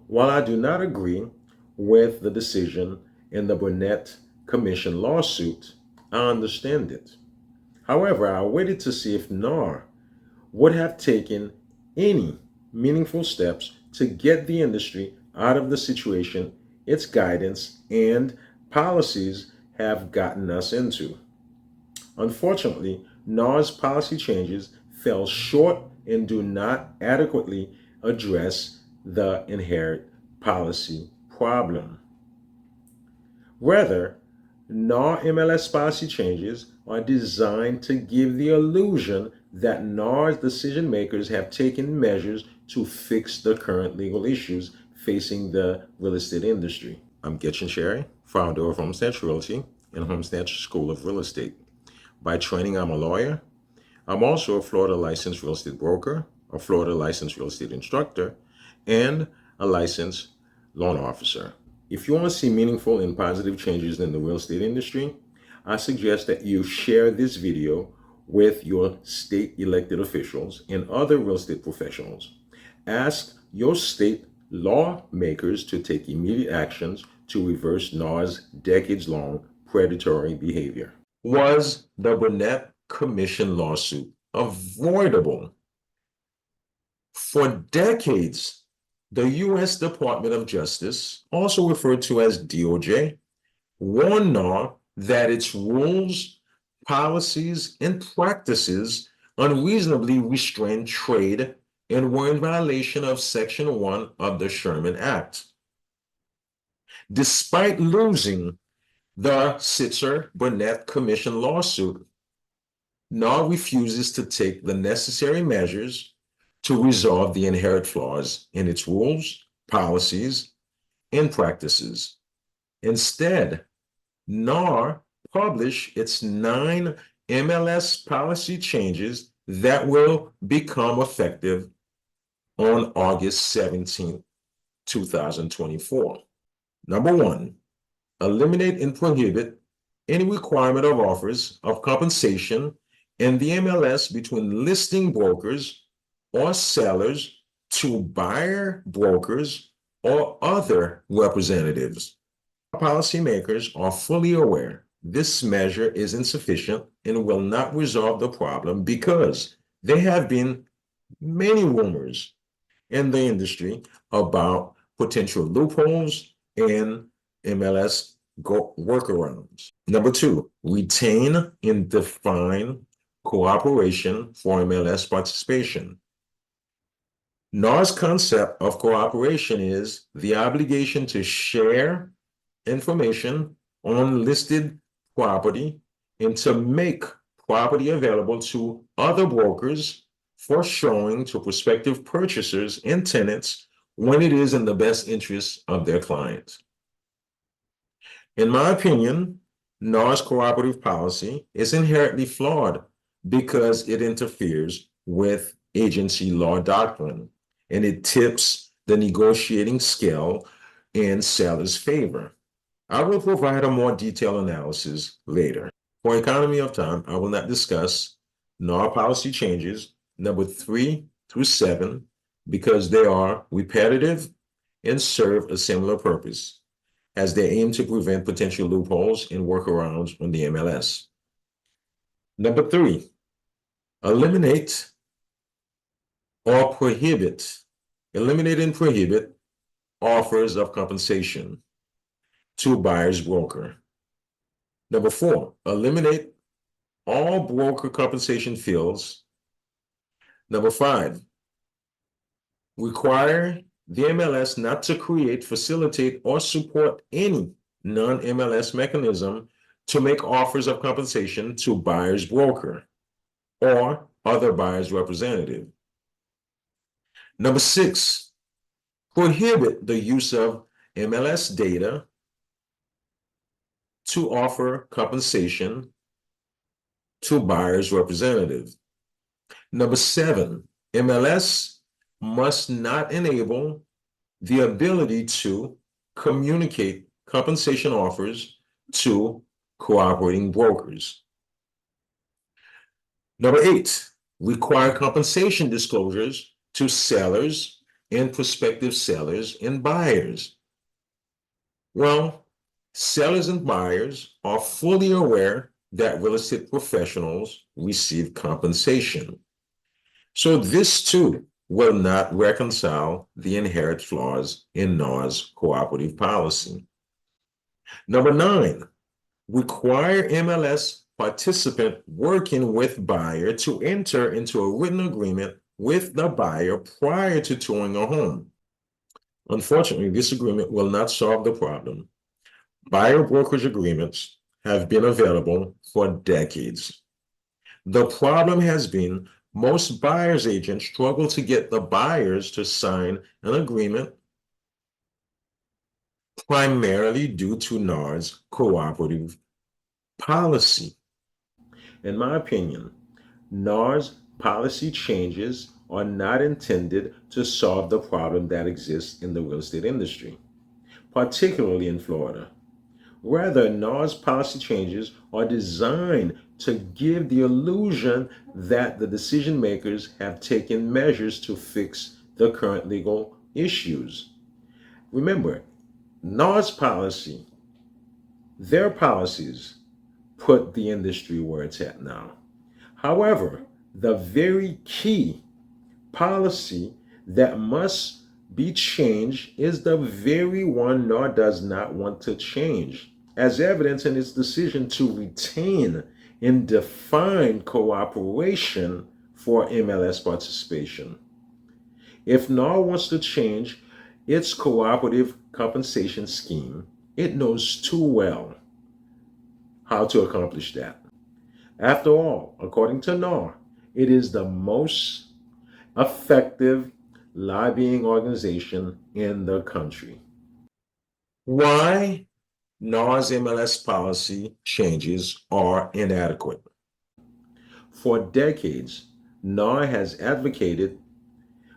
While I do not agree with the decision in the Burnett Commission lawsuit, I understand it. However, I waited to see if NAR would have taken any meaningful steps to get the industry out of the situation its guidance and policies have gotten us into. Unfortunately, NAR's policy changes fell short and do not adequately address the inherent policy problem. Rather, NAR MLS policy changes are designed to give the illusion that NAR's decision makers have taken measures to fix the current legal issues facing the real estate industry. I'm Getchin Sherry, founder of Homestead Realty and Homestead School of Real Estate. By training, I'm a lawyer. I'm also a Florida licensed real estate broker, a Florida licensed real estate instructor, and a licensed loan officer. If you want to see meaningful and positive changes in the real estate industry, I suggest that you share this video with your state elected officials and other real estate professionals. Ask your state lawmakers to take immediate actions to reverse NAR's decades-long predatory behavior. Was the Burnett Commission lawsuit avoidable? For decades, the U.S. Department of Justice, also referred to as DOJ, warned NAR that its rules, policies, and practices unreasonably restrained trade and were in violation of Section 1 of the Sherman Act. Despite losing the Sitzer-Burnett Commission lawsuit, NAR refuses to take the necessary measures to resolve the inherent flaws in its rules, policies, and practices. Instead, NAR published its 9 MLS policy changes that will become effective on August 17, 2024. Number 1, eliminate and prohibit any requirement of offers of compensation in the MLS between listing brokers or sellers to buyer brokers or other representatives. Policymakers are fully aware this measure is insufficient and will not resolve the problem because there have been many rumors in the industry about potential loopholes and MLS workarounds. Number 2, retain and define cooperation for MLS participation. NAR's concept of cooperation is the obligation to share information on listed property and to make property available to other brokers for showing to prospective purchasers and tenants when it is in the best interest of their clients. In my opinion, NAR's cooperative policy is inherently flawed because it interferes with agency law doctrine and it tips the negotiating scale in sellers' favor. I will provide a more detailed analysis later. For economy of time, I will not discuss NAR policy changes number 3 through 7 because they are repetitive and serve a similar purpose as they aim to prevent potential loopholes and workarounds on the MLS. Number 3, eliminate and prohibit offers of compensation to buyer's broker. Number 4, eliminate all broker compensation fields. Number 5, require the MLS not to create, facilitate, or support any non-MLS mechanism to make offers of compensation to buyer's broker or other buyer's representative. Number 6, prohibit the use of MLS data to offer compensation to buyer's representative. Number 7, MLS must not enable the ability to communicate compensation offers to cooperating brokers. Number 8, require compensation disclosures to sellers and prospective sellers and buyers? Well, sellers and buyers are fully aware that real estate professionals receive compensation. So this too will not reconcile the inherent flaws in NAR's cooperative policy. Number 9, require MLS participant working with buyer to enter into a written agreement with the buyer prior to touring a home. Unfortunately, this agreement will not solve the problem. Buyer brokerage agreements have been available for decades. The problem has been most buyer's agents struggle to get the buyers to sign an agreement, primarily due to NAR's cooperative policy. In my opinion, NAR's policy changes are not intended to solve the problem that exists in the real estate industry, particularly in Florida. Rather, NAR's policy changes are designed to give the illusion that the decision makers have taken measures to fix the current legal issues. Remember, NAR's policy, their policies, put the industry where it's at now. However, the very key policy that must be changed is the very one NAR does not want to change, as evidence in its decision to retain and define cooperation for MLS participation. If NAR wants to change its cooperative compensation scheme, it knows too well how to accomplish that. After all, according to NAR, it is the most effective lobbying organization in the country. Why NAR's MLS policy changes are inadequate? For decades, NAR has advocated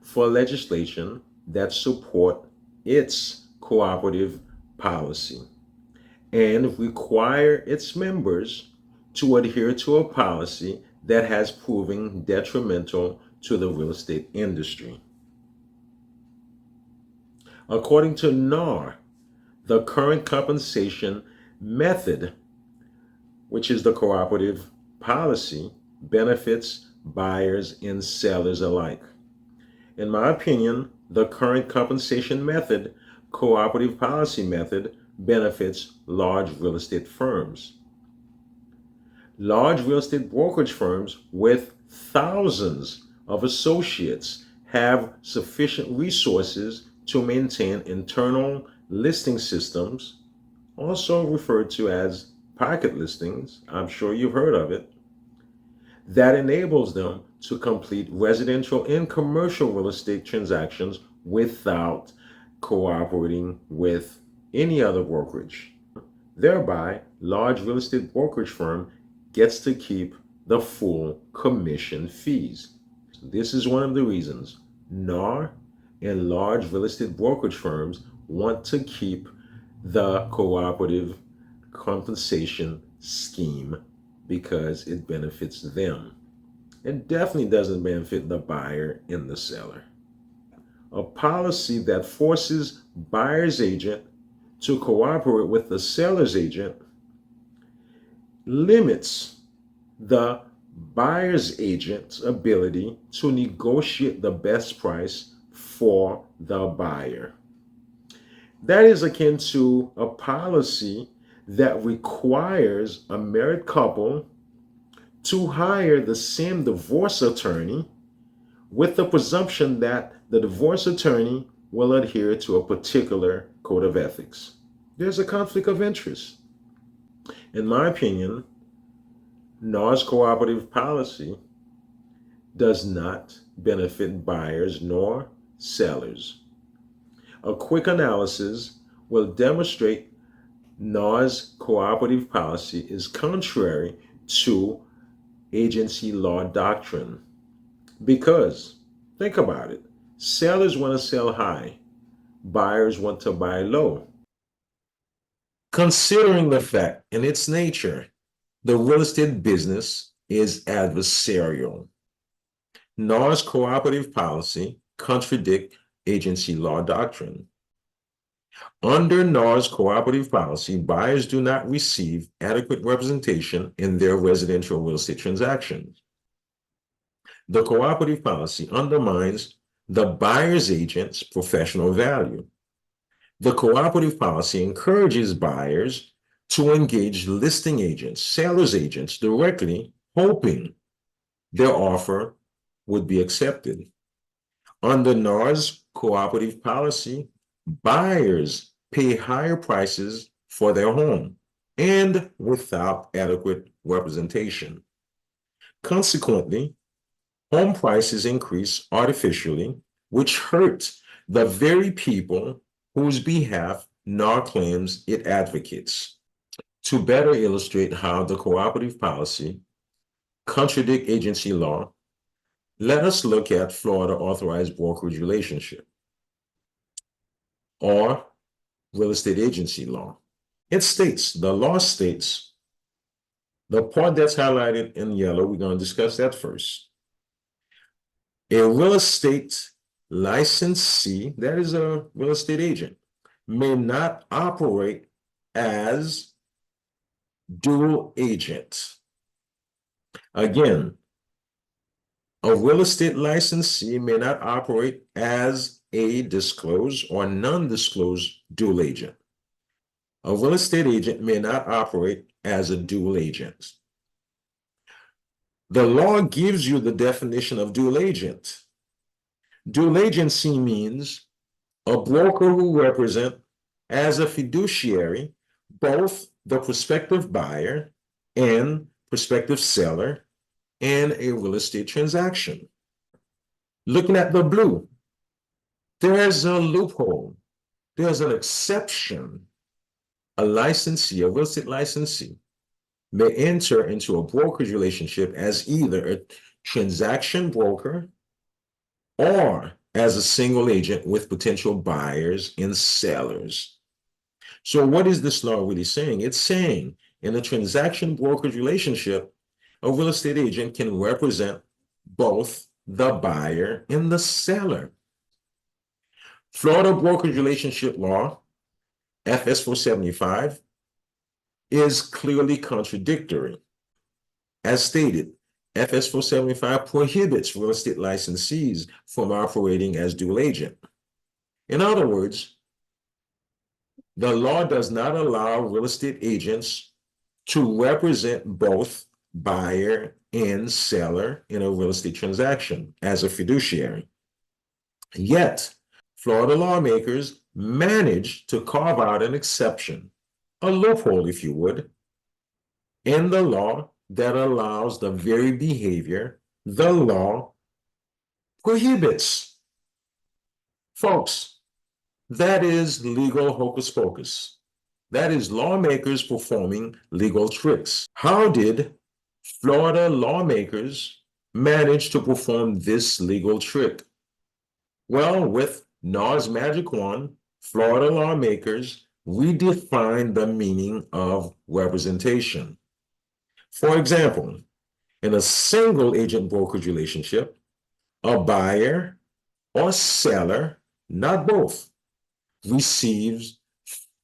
for legislation that support its cooperative policy and require its members to adhere to a policy that has proven detrimental to the real estate industry. According to NAR, the current compensation method, which is the cooperative policy, benefits buyers and sellers alike. In my opinion, the current compensation method, cooperative policy method, benefits large real estate firms. Large real estate brokerage firms with thousands of associates have sufficient resources to maintain internal listing systems, also referred to as pocket listings. I'm sure you've heard of it, that enables them to complete residential and commercial real estate transactions without cooperating with any other brokerage. Thereby, large real estate brokerage firm gets to keep the full commission fees. This is one of the reasons NAR and large real estate brokerage firms want to keep the cooperative compensation scheme, because it benefits them. It definitely doesn't benefit the buyer and the seller. A policy that forces buyer's agent to cooperate with the seller's agent limits the buyer's agent's ability to negotiate the best price for the buyer. That is akin to a policy that requires a married couple to hire the same divorce attorney with the presumption that the divorce attorney will adhere to a particular code of ethics. There's a conflict of interest. In my opinion, NAR's cooperative policy does not benefit buyers nor sellers. A quick analysis will demonstrate NAR's cooperative policy is contrary to agency law doctrine. Because, think about it, sellers want to sell high, buyers want to buy low. Considering the fact in its nature, the real estate business is adversarial. NAR's cooperative policy contradicts agency law doctrine. Under NAR's cooperative policy, buyers do not receive adequate representation in their residential real estate transactions. The cooperative policy undermines the buyer's agent's professional value. The cooperative policy encourages buyers to engage listing agents, sellers agents directly, hoping their offer would be accepted. Under NAR's cooperative policy, buyers pay higher prices for their home and without adequate representation. Consequently, home prices increase artificially, which hurts the very people whose behalf NAR claims it advocates. To better illustrate how the cooperative policy contradicts agency law, let us look at Florida authorized brokerage relationship, or real estate agency law. The law states, the part that's highlighted in yellow, we're going to discuss that first. A real estate licensee, that is a real estate agent, may not operate as dual agent. Again, a real estate licensee may not operate as a disclosed or non-disclosed dual agent. A real estate agent may not operate as a dual agent. The law gives you the definition of dual agent. Dual agency means a broker who represents as a fiduciary both the prospective buyer and prospective seller in a real estate transaction. Looking at the blue, there's a loophole. There's an exception. A licensee, a real estate licensee, may enter into a brokerage relationship as either a transaction broker or as a single agent with potential buyers and sellers. So what is this law really saying? It's saying in a transaction brokerage relationship, a real estate agent can represent both the buyer and the seller. Florida brokerage relationship law, FS 475, is clearly contradictory. As stated, FS 475 prohibits real estate licensees from operating as dual agent. In other words, the law does not allow real estate agents to represent both buyer and seller in a real estate transaction as a fiduciary. Yet, Florida lawmakers managed to carve out an exception, a loophole, if you would, in the law that allows the very behavior the law prohibits. Folks, that is legal hocus pocus. That is lawmakers performing legal tricks. How did Florida lawmakers manage to perform this legal trick? Well, with NAR's magic wand, Florida lawmakers redefine the meaning of representation. For example, in a single agent brokerage relationship, a buyer or seller, not both, receives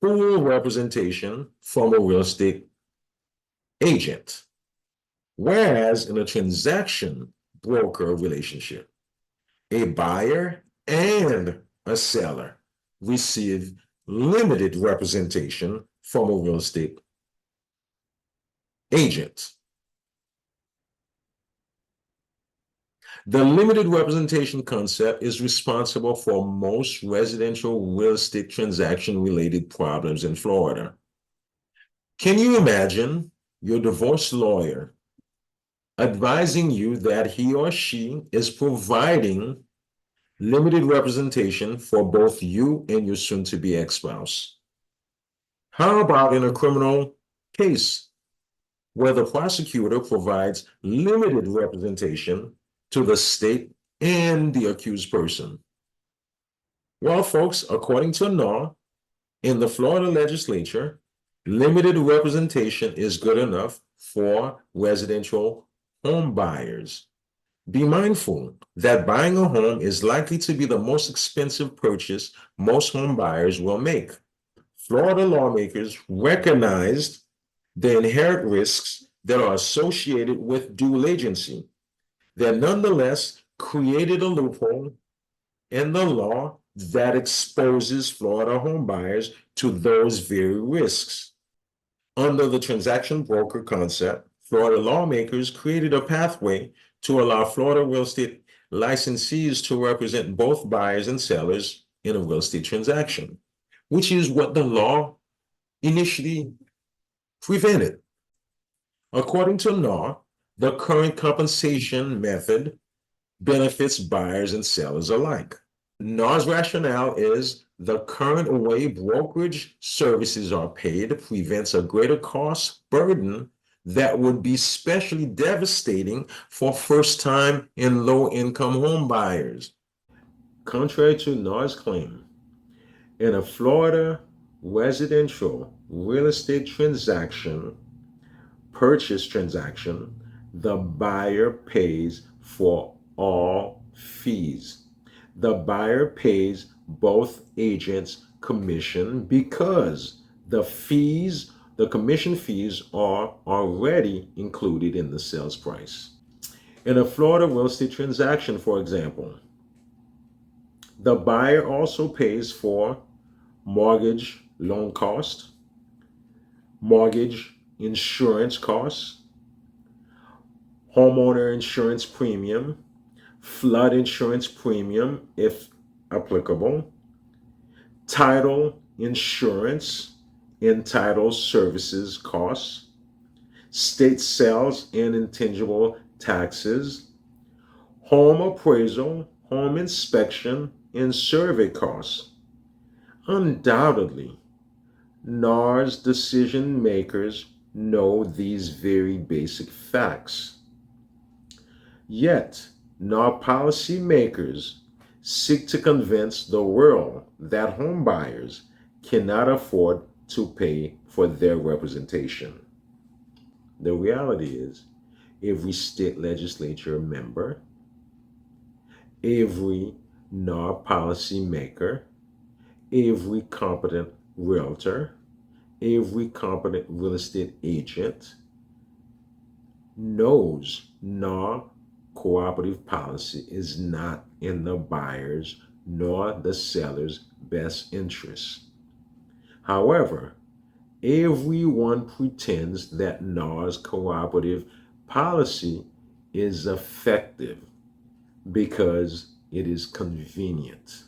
full representation from a real estate agent. Whereas in a transaction broker relationship, a buyer and a seller receive limited representation from a real estate agent. The limited representation concept is responsible for most residential real estate transaction-related problems in Florida. Can you imagine your divorce lawyer advising you that he or she is providing limited representation for both you and your soon-to-be ex-spouse? How about in a criminal case where the prosecutor provides limited representation to the state and the accused person? Well, folks, according to NAR, in the Florida legislature, limited representation is good enough for residential home buyers. Be mindful that buying a home is likely to be the most expensive purchase most home buyers will make. Florida lawmakers recognized the inherent risks that are associated with dual agency. They nonetheless created a loophole in the law that exposes Florida homebuyers to those very risks. Under the transaction broker concept, Florida lawmakers created a pathway to allow Florida real estate licensees to represent both buyers and sellers in a real estate transaction, which is what the law initially prevented. According to NAR, the current compensation method benefits buyers and sellers alike. NAR's rationale is the current way brokerage services are paid prevents a greater cost burden that would be especially devastating for first-time and low-income home buyers. Contrary to NAR's claim, in a Florida residential real estate purchase transaction, the buyer pays for all fees. The buyer pays both agents commission because the commission fees are already included in the sales price. In a Florida real estate transaction, for example, the buyer also pays for mortgage loan cost, mortgage insurance costs, homeowner insurance premium, flood insurance premium if applicable, title insurance and title services costs, state sales and intangible taxes, home appraisal, home inspection, and survey costs. Undoubtedly, NAR's decision makers know these very basic facts. Yet, NAR policymakers seek to convince the world that homebuyers cannot afford to pay for their representation. The reality is, every state legislature member, every NAR policymaker, every competent realtor, every competent real estate agent knows NAR cooperative policy is not in the buyer's nor the seller's best interests. However, everyone pretends that NAR's cooperative policy is effective because it is convenient.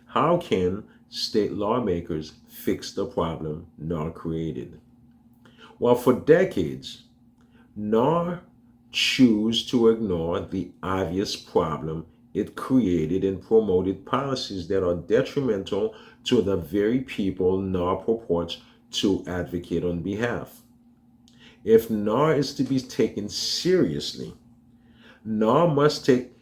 How can state lawmakers fix the problem NAR created? Well, for decades, NAR chose to ignore the obvious problem it created and promoted policies that are detrimental to the very people NAR purports to advocate on behalf. If NAR is to be taken seriously, NAR must take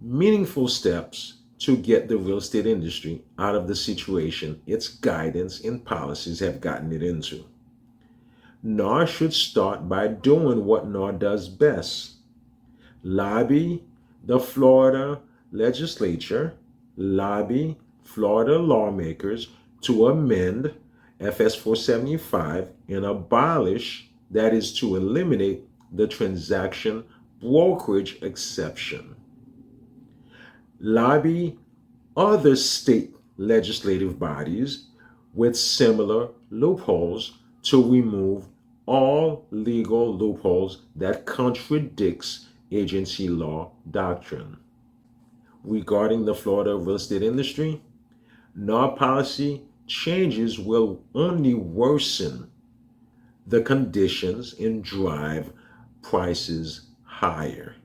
meaningful steps to get the real estate industry out of the situation its guidance and policies have gotten it into. NAR should start by doing what NAR does best: lobby the Florida legislature, lobby Florida lawmakers to amend FS 475 and abolish, that is, to eliminate the transaction brokerage exception. Lobby other state legislative bodies with similar loopholes to remove all legal loopholes that contradicts agency law doctrine. Regarding the Florida real estate industry, NAR policy changes will only worsen the conditions and drive prices higher.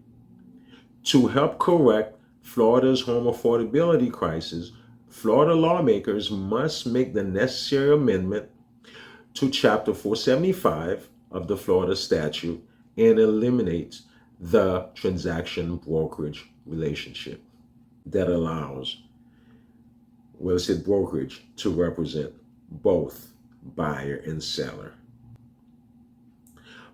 To help correct Florida's home affordability crisis, Florida lawmakers must make the necessary amendment to Chapter 475 of the Florida statute and eliminate the transaction brokerage relationship that allows real estate brokerage to represent both buyer and seller.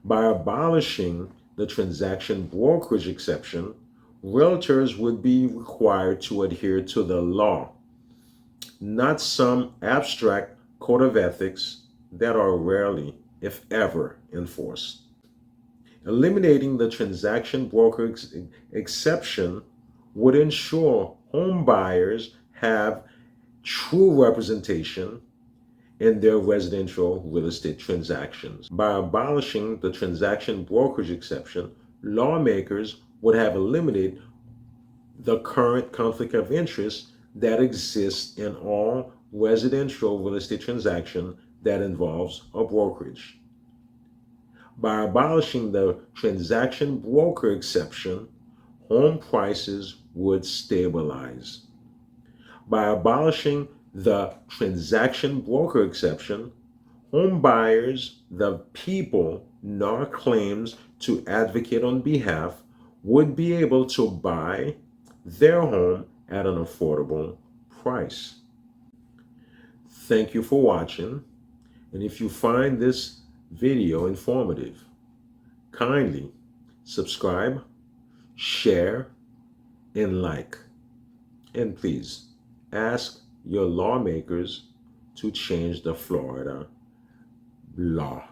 By abolishing the transaction brokerage exception, realtors would be required to adhere to the law, not some abstract code of ethics that are rarely, if ever, enforced. Eliminating the transaction broker exception would ensure home buyers have true representation in their residential real estate transactions. By abolishing the transaction brokerage exception, lawmakers would have eliminated the current conflict of interest that exists in all residential real estate transaction that involves a brokerage. By abolishing the transaction broker exception, home prices would stabilize. By abolishing the transaction broker exception, home buyers, the people NAR claims to advocate on behalf, would be able to buy their home at an affordable price. Thank you for watching, and if you find this video informative, kindly subscribe, share, and like. And please ask your lawmakers to change the Florida law.